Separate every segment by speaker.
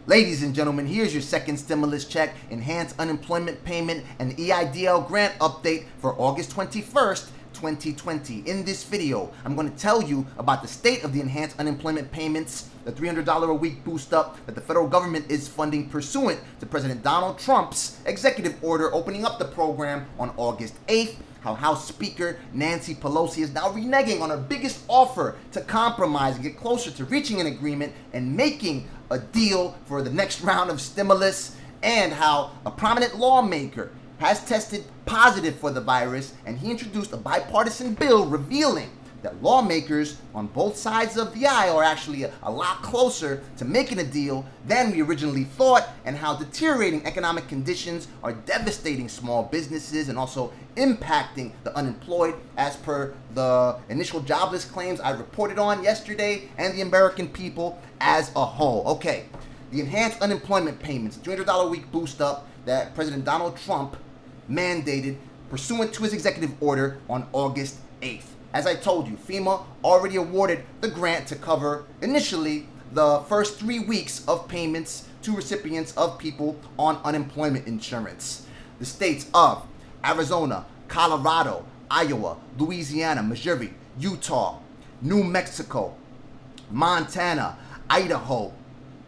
Speaker 1: Ladies and gentlemen, here's your second stimulus check, enhanced unemployment payment, and EIDL grant update for August 21st, 2020. In this video, I'm going to tell you about the state of the enhanced unemployment payments, the $300 a week boost up that the federal government is funding pursuant to President Donald Trump's executive order opening up the program on August 8th, how House Speaker Nancy Pelosi is now reneging on her biggest offer to compromise and get closer to reaching an agreement and making a deal for the next round of stimulus, and how a prominent lawmaker has tested positive for the virus, and he introduced a bipartisan bill revealing that lawmakers on both sides of the aisle are actually a lot closer to making a deal than we originally thought, and how deteriorating economic conditions are devastating small businesses and also impacting the unemployed, as per the initial jobless claims I reported on yesterday, and the American people as a whole. Okay, the enhanced unemployment payments, $300 a week boost up that President Donald Trump mandated pursuant to his executive order on August 8th. As I told you, FEMA already awarded the grant to cover initially the first 3 weeks of payments to recipients of people on unemployment insurance. The states of Arizona, Colorado, Iowa, Louisiana, Missouri, Utah, New Mexico, Montana, Idaho,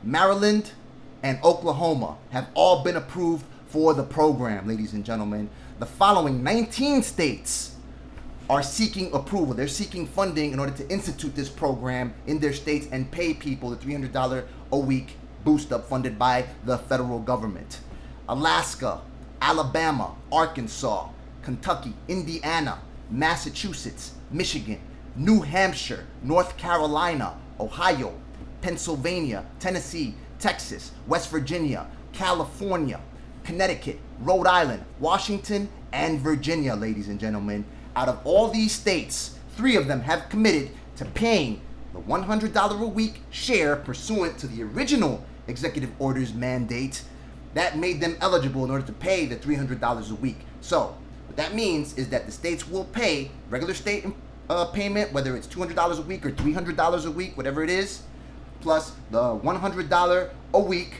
Speaker 1: Maryland, and Oklahoma have all been approved for the program, ladies and gentlemen. The following 19 states are seeking approval. They're seeking funding in order to institute this program in their states and pay people the $300 a week boost up funded by the federal government. Alaska, Alabama, Arkansas, Kentucky, Indiana, Massachusetts, Michigan, New Hampshire, North Carolina, Ohio, Pennsylvania, Tennessee, Texas, West Virginia, California, Connecticut, Rhode Island, Washington, and Virginia, ladies and gentlemen. Out of all these states, 3 of them have committed to paying the $100 a week share pursuant to the original executive order's mandate that made them eligible in order to pay the $300 a week. So what that means is that the states will pay regular state payment, whether it's $200 a week or $300 a week, whatever it is, plus the $100 a week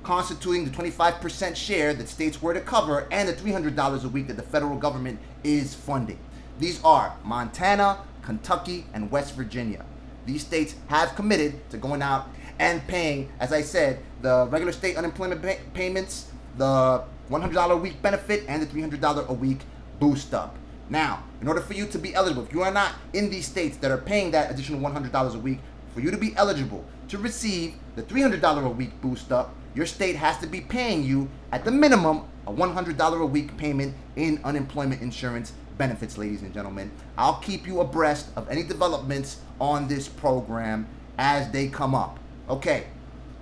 Speaker 1: constituting the 25% share that states were to cover, and the $300 a week that the federal government is funding. These are Montana, Kentucky, and West Virginia. These states have committed to going out and paying, as I said, the regular state unemployment payments, the $100 a week benefit, and the $300 a week boost up. Now, in order for you to be eligible, if you are not in these states that are paying that additional $100 a week, for you to be eligible to receive the $300 a week boost up, your state has to be paying you, at the minimum, a $100 a week payment in unemployment insurance benefits, ladies and gentlemen. I'll keep you abreast of any developments on this program as they come up. Okay,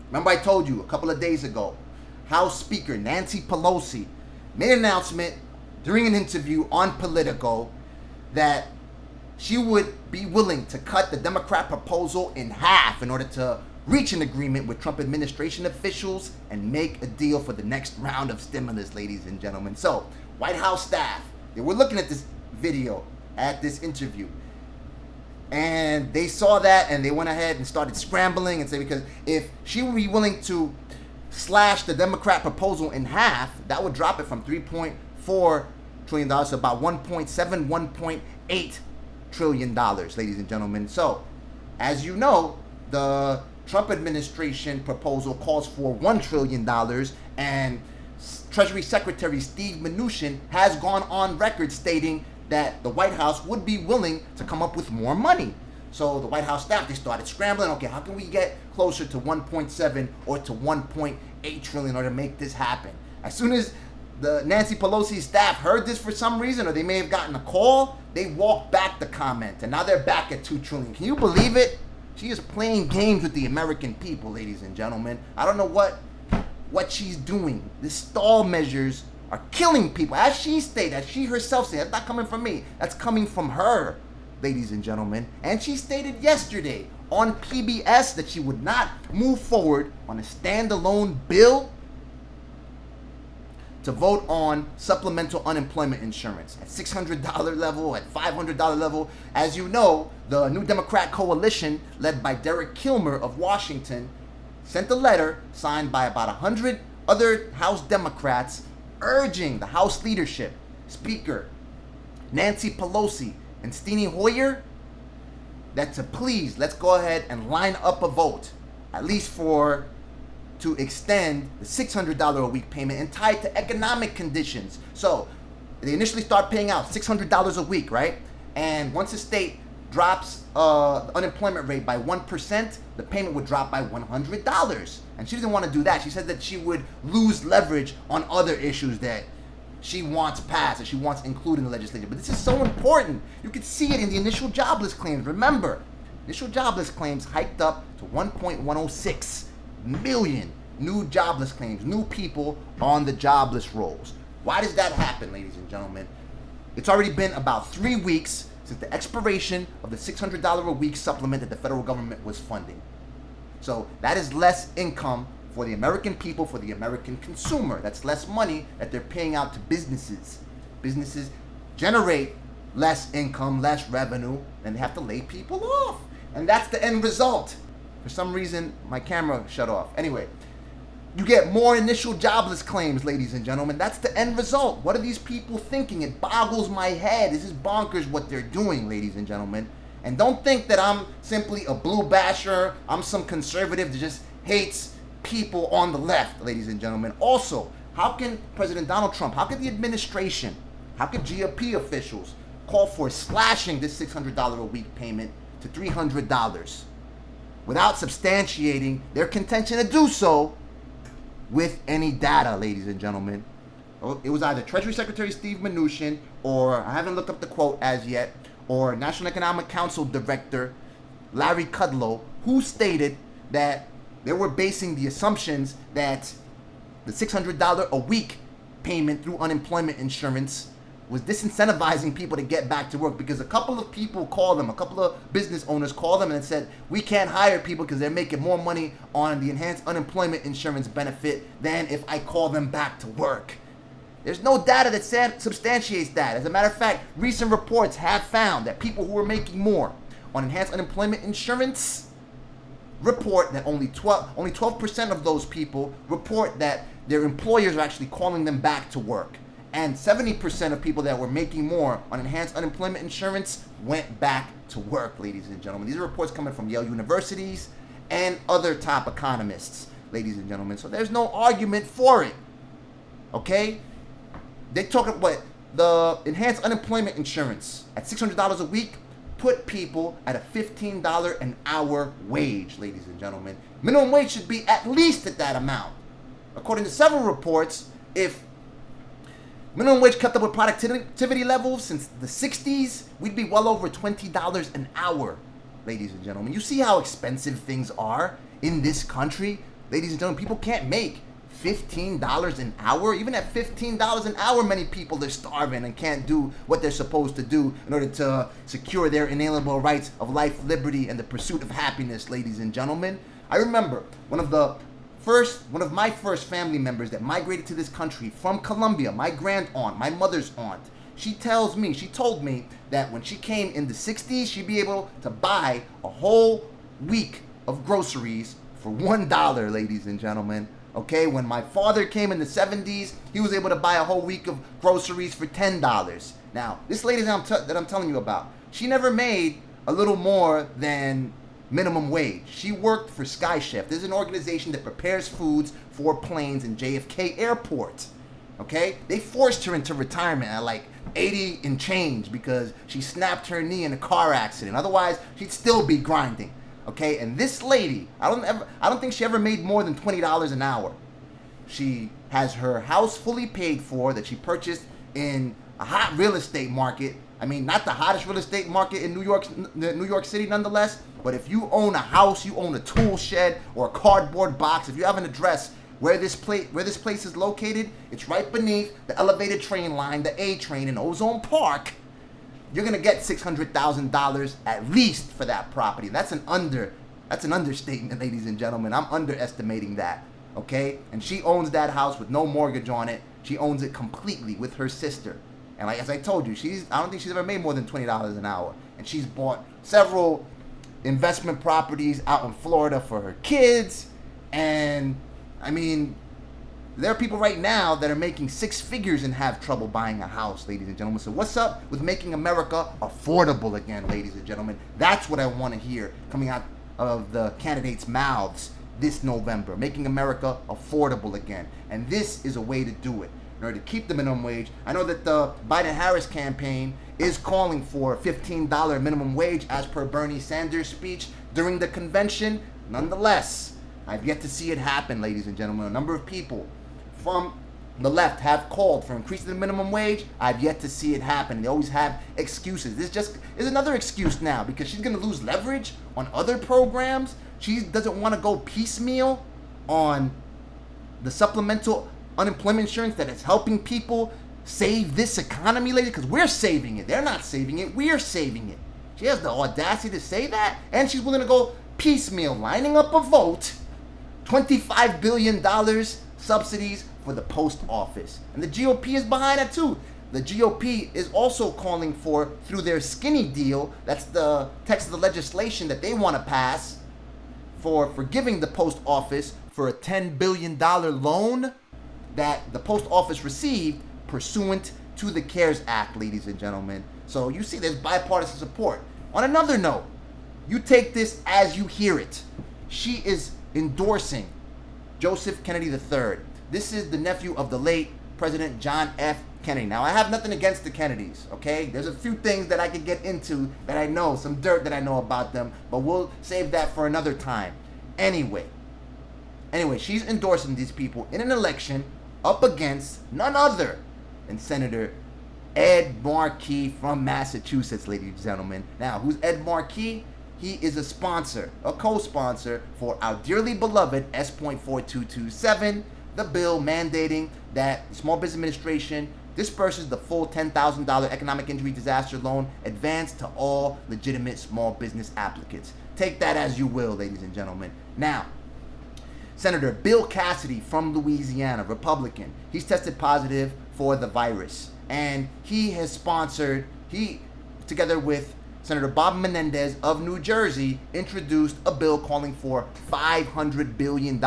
Speaker 1: remember I told you a couple of days ago, House Speaker Nancy Pelosi made an announcement during an interview on Politico that she would be willing to cut the Democrat proposal in half in order to reach an agreement with Trump administration officials and make a deal for the next round of stimulus, ladies and gentlemen. So, White House staff, they were looking at this video, at this interview, and they saw that and they went ahead and started scrambling and say, because if she would be willing to slash the Democrat proposal in half, that would drop it from $3.4 trillion to about $1.7, $1.8 trillion, ladies and gentlemen. So, as you know, the Trump administration proposal calls for $1 trillion, and Treasury Secretary Steve Mnuchin has gone on record stating that the White House would be willing to come up with more money. So the White House staff, they started scrambling. Okay, how can we get closer to 1.7 or to 1.8 trillion in order to make this happen? As soon as the Nancy Pelosi staff heard this for some reason, or they may have gotten a call, they walked back the comment, and now they're back at 2 trillion. Can you believe it? She is playing games with the American people, ladies and gentlemen. I don't know what she's doing. The stall measures are killing people. As she stated, as she herself said, that's not coming from me. That's coming from her, ladies and gentlemen. And she stated yesterday on PBS that she would not move forward on a standalone bill to vote on supplemental unemployment insurance at $600 level, at $500 level. As you know, the New Democrat coalition, led by Derek Kilmer of Washington, sent a letter signed by about 100 other House Democrats urging the House leadership, Speaker Nancy Pelosi and Steny Hoyer, that to please, let's go ahead and line up a vote, at least to extend the $600 a week payment and tie it to economic conditions. So they initially start paying out $600 a week, right? And once the state drops the unemployment rate by 1%, the payment would drop by $100. And she didn't want to do that. She said that she would lose leverage on other issues that she wants passed, that she wants included in the legislature. But this is so important. You can see it in the initial jobless claims. Remember, initial jobless claims hiked up to 1.106 million new jobless claims, new people on the jobless rolls. Why does that happen, ladies and gentlemen? It's already been about 3 weeks since the expiration of the $600 a week supplement that the federal government was funding. So that is less income for the American people, for the American consumer. That's less money that they're paying out to businesses. Businesses generate less income, less revenue, and they have to lay people off. And that's the end result. For some reason, my camera shut off. Anyway, you get more initial jobless claims, ladies and gentlemen. That's the end result. What are these people thinking? It boggles my head. This is bonkers what they're doing, ladies and gentlemen. And don't think that I'm simply a blue basher. I'm some conservative that just hates people on the left, ladies and gentlemen. Also, how can President Donald Trump, how could the administration, how could GOP officials call for slashing this $600 a week payment to $300 without substantiating their contention to do so with any data, ladies and gentlemen? It was either Treasury Secretary Steve Mnuchin, or I haven't looked up the quote as yet, or National Economic Council Director Larry Kudlow, who stated that they were basing the assumptions that the $600 a week payment through unemployment insurance was disincentivizing people to get back to work, because a couple of people called them, a couple of business owners called them and said, we can't hire people because they're making more money on the enhanced unemployment insurance benefit than if I call them back to work. There's no data that substantiates that. As a matter of fact, recent reports have found that people who are making more on enhanced unemployment insurance report that only 12% of those people report that their employers are actually calling them back to work. And 70% of people that were making more on enhanced unemployment insurance went back to work, ladies and gentlemen. These are reports coming from Yale Universities and other top economists, ladies and gentlemen. So there's no argument for it, okay? They talk about what the enhanced unemployment insurance at $600 a week put people at a $15 an hour wage, ladies and gentlemen. Minimum wage should be at least at that amount. According to several reports, if minimum wage kept up with productivity levels since the 60s, we'd be well over $20 an hour, ladies and gentlemen. You see how expensive things are in this country? Ladies and gentlemen, people can't make $15 an hour. Even at $15 an hour, many people are starving and can't do what they're supposed to do in order to secure their inalienable rights of life, liberty, and the pursuit of happiness, ladies and gentlemen. I remember one of my first family members that migrated to this country from Colombia, my grand aunt, my mother's aunt. She told me that when she came in the 60s, she'd be able to buy a whole week of groceries for $1, ladies and gentlemen. Okay, when my father came in the 70s, he was able to buy a whole week of groceries for $10. Now, this lady that I'm telling you about, she never made a little more than minimum wage. She worked for Sky Chef. This is an organization that prepares foods for planes in JFK Airport. Okay, they forced her into retirement at like 80 and change because she snapped her knee in a car accident. Otherwise, she'd still be grinding. Okay, and this lady, I don't think she ever made more than $20 an hour. She has her house fully paid for that she purchased in a hot real estate market. I mean, not the hottest real estate market in New York City nonetheless, but if you own a house, you own a tool shed or a cardboard box, if you have an address where this place is located, it's right beneath the elevated train line, the A train in Ozone Park. You're gonna get $600,000 at least for that property. That's an understatement, ladies and gentlemen. I'm underestimating that. Okay? And she owns that house with no mortgage on it. She owns it completely with her sister. And like as I told you, I don't think she's ever made more than $20 an hour. And she's bought several investment properties out in Florida for her kids. And I mean, there are people right now that are making six figures and have trouble buying a house, ladies and gentlemen. So what's up with making America affordable again, ladies and gentlemen? That's what I want to hear coming out of the candidates' mouths this November. Making America affordable again. And this is a way to do it. In order to keep the minimum wage, I know that the Biden-Harris campaign is calling for a $15 minimum wage as per Bernie Sanders' speech during the convention. Nonetheless, I've yet to see it happen, ladies and gentlemen. A number of people from the left have called for increasing the minimum wage. I've yet to see it happen. They always have excuses. This just is another excuse now because she's going to lose leverage on other programs. She doesn't want to go piecemeal on the supplemental unemployment insurance that is helping people save this economy, ladies, because we're saving it. They're not saving it. We're saving it. She has the audacity to say that, and she's willing to go piecemeal, lining up a vote, $25 billion subsidies for the post office. And the GOP is behind that too. The GOP is also calling for, through their skinny deal, that's the text of the legislation that they want to pass, for forgiving the post office for a $10 billion loan that the post office received pursuant to the CARES Act, ladies and gentlemen. So you see there's bipartisan support. On another note, you take this as you hear it. She is endorsing Joseph Kennedy III. This is the nephew of the late President John F. Kennedy. Now, I have nothing against the Kennedys, okay? There's a few things that I could get into that I know, some dirt that I know about them, but we'll save that for another time. Anyway, she's endorsing these people in an election up against none other than Senator Ed Markey from Massachusetts, ladies and gentlemen. Now, who's Ed Markey? He is a sponsor, a co-sponsor for our dearly beloved S.4227, the bill mandating that the Small Business Administration disperses the full $10,000 economic injury disaster loan advance to all legitimate small business applicants. Take that as you will, ladies and gentlemen. Now, Senator Bill Cassidy from Louisiana, Republican, he's tested positive for the virus. And he has sponsored, together with Senator Bob Menendez of New Jersey, introduced a bill calling for $500 billion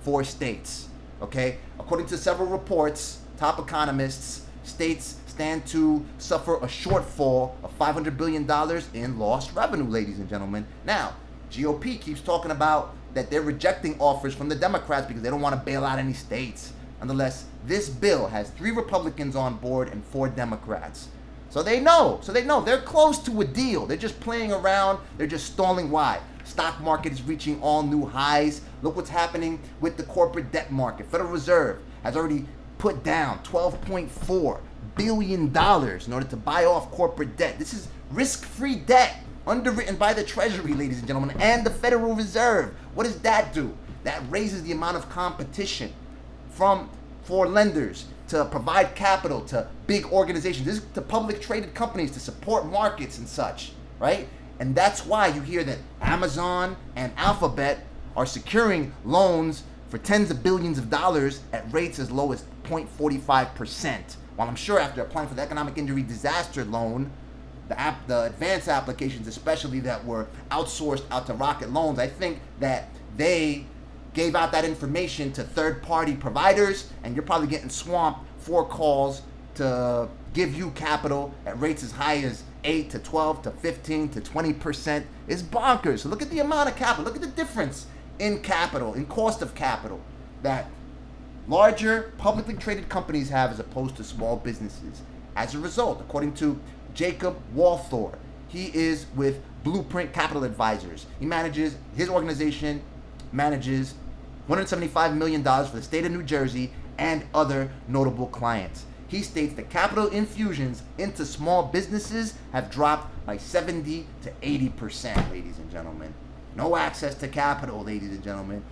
Speaker 1: for states. Okay? According to several reports, top economists, states stand to suffer a shortfall of $500 billion in lost revenue, ladies and gentlemen. Now, GOP keeps talking about that they're rejecting offers from the Democrats because they don't want to bail out any states. Nonetheless, this bill has 3 Republicans on board and 4 Democrats. So they know. They're close to a deal. They're just playing around. They're just stalling. Why? Stock market is reaching all new highs. Look what's happening with the corporate debt market. Federal Reserve has already put down $12.4 billion in order to buy off corporate debt. This is risk-free debt underwritten by the Treasury, ladies and gentlemen, and the Federal Reserve. What does that do? That raises the amount of competition for lenders to provide capital to big organizations, this is to public traded companies to support markets and such, right? And that's why you hear that Amazon and Alphabet are securing loans for tens of billions of dollars at rates as low as 0.45%. While I'm sure after applying for the economic injury disaster loan, the advanced applications, especially that were outsourced out to Rocket Loans, I think that they gave out that information to third-party providers, and you're probably getting swamped for calls to give you capital at rates as high as 8 to 12 to 15 to 20%. It's bonkers. So look at the amount of capital. Look at the difference in capital, in cost of capital that larger publicly traded companies have as opposed to small businesses. As a result, according to Jacob Walthor, he is with Blueprint Capital Advisors. His organization manages $175 million for the state of New Jersey and other notable clients. He states that capital infusions into small businesses have dropped by 70 to 80%, ladies and gentlemen. No access to capital, ladies and gentlemen.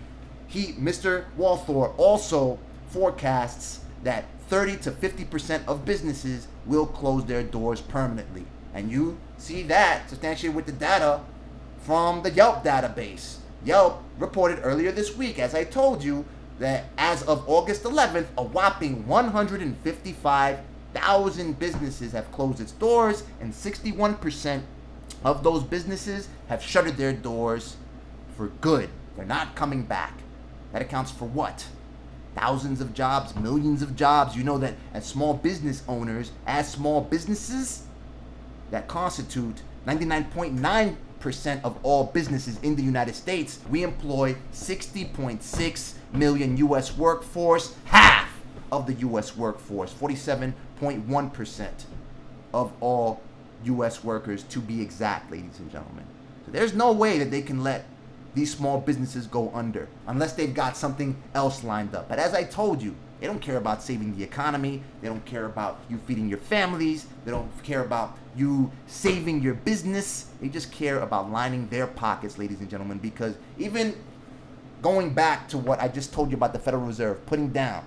Speaker 1: Mr. Walthor also forecasts that 30 to 50% of businesses will close their doors permanently. And you see that substantiated with the data from the Yelp database. Yelp reported earlier this week, as I told you, that as of August 11th, a whopping 155,000 businesses have closed its doors, and 61% of those businesses have shuttered their doors for good. They're not coming back. That accounts for what? Thousands of jobs, millions of jobs. You know that as small business owners, as small businesses, that constitute 99.9% of all businesses in the United States, we employ 60.6 million U.S. workforce, half of the U.S. workforce, 47.1% of all U.S. workers to be exact, ladies and gentlemen. So there's no way that they can let these small businesses go under unless they've got something else lined up. But as I told you, they don't care about saving the economy. They don't care about you feeding your families. They don't care about you saving your business. They just care about lining their pockets, ladies and gentlemen, because even going back to what I just told you about the Federal Reserve, putting down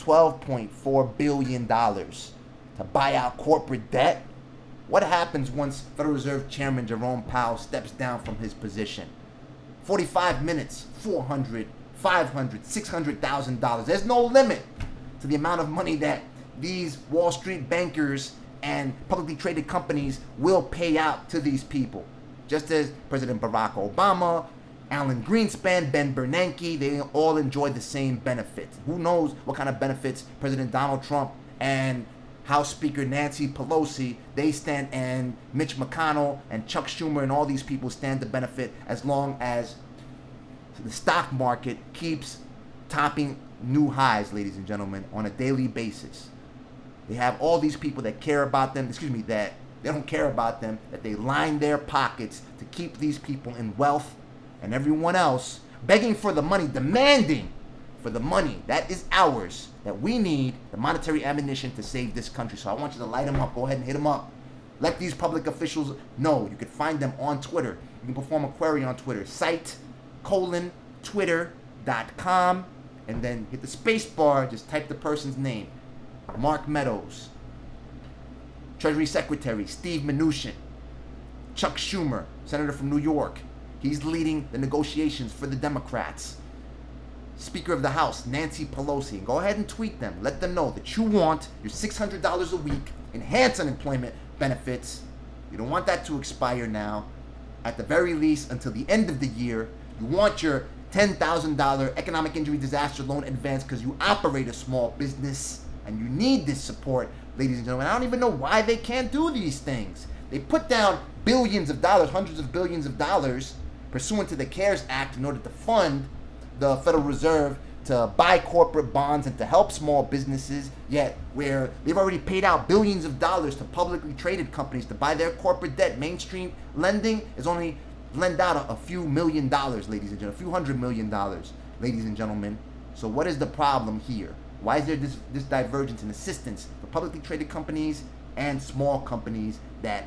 Speaker 1: $12.4 billion to buy out corporate debt, what happens once Federal Reserve Chairman Jerome Powell steps down from his position? 45 minutes, $400,000, $500,000, $600,000. There's no limit to the amount of money that these Wall Street bankers and publicly traded companies will pay out to these people. Just as President Barack Obama, Alan Greenspan, Ben Bernanke, they all enjoy the same benefits. Who knows what kind of benefits President Donald Trump and House Speaker Nancy Pelosi, they stand, and Mitch McConnell and Chuck Schumer and all these people stand to benefit as long as the stock market keeps topping new highs, ladies and gentlemen, on a daily basis. They have all these people that care about them, that they don't care about them, that they line their pockets to keep these people in wealth, and everyone else begging for the money, demanding for the money that is ours, that we need, the monetary ammunition to save this country. So I want you to light them up. Go ahead and hit them up. Let these public officials know. You can find them on Twitter. You can perform a query on Twitter. Site:/twitter.com, and then hit the space bar. Just type the person's name. Mark Meadows, Treasury Secretary Steve Mnuchin, Chuck Schumer, Senator from New York. He's leading the negotiations for the Democrats. Speaker of the House, Nancy Pelosi. Go ahead and tweet them. Let them know that you want your $600 a week enhanced unemployment benefits. You don't want that to expire now. At the very least, until the end of the year. You want your $10,000 economic injury disaster loan advance because you operate a small business and you need this support, ladies and gentlemen. I don't even know why they can't do these things. They put down billions of dollars, hundreds of billions of dollars, pursuant to the CARES Act in order to fund the Federal Reserve to buy corporate bonds and to help small businesses, yet where they've already paid out billions of dollars to publicly traded companies to buy their corporate debt. Mainstream lending is only lend out a few $1 million, ladies and gentlemen, a few $100 million, ladies and gentlemen. So what is the problem here? Why is there this divergence in assistance for publicly traded companies and small companies that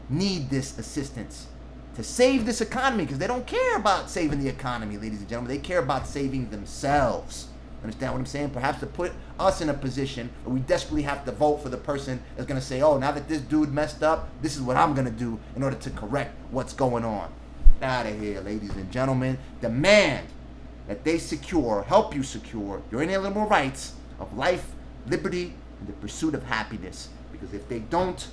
Speaker 1: need this assistance to save this economy? Because they don't care about saving the economy, ladies and gentlemen. They care about saving themselves. Understand what I'm saying? Perhaps to put us in a position where we desperately have to vote for the person that's going to say, oh, now that this dude messed up, this is what I'm going to do in order to correct what's going on. Get out of here, ladies and gentlemen. Demand that they secure, help you secure your inalienable rights of life, liberty, and the pursuit of happiness. Because if they don't,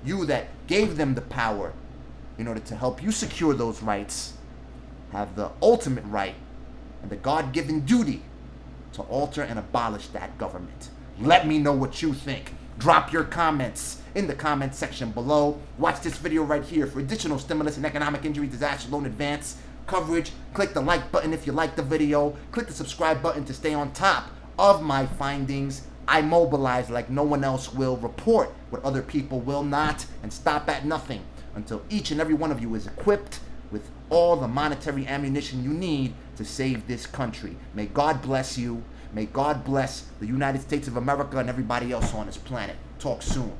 Speaker 1: you that gave them the power in order to help you secure those rights have the ultimate right and the God-given duty to alter and abolish that government. Let me know what you think. Drop your comments in the comment section below. Watch this video right here for additional stimulus and economic injury disaster loan advance coverage. Click the like button if you like the video. Click the subscribe button to stay on top of my findings. I mobilize like no one else will, report what other people will not, and stop at nothing until each and every one of you is equipped with all the monetary ammunition you need to save this country. May God bless you. May God bless the United States of America and everybody else on this planet. Talk soon.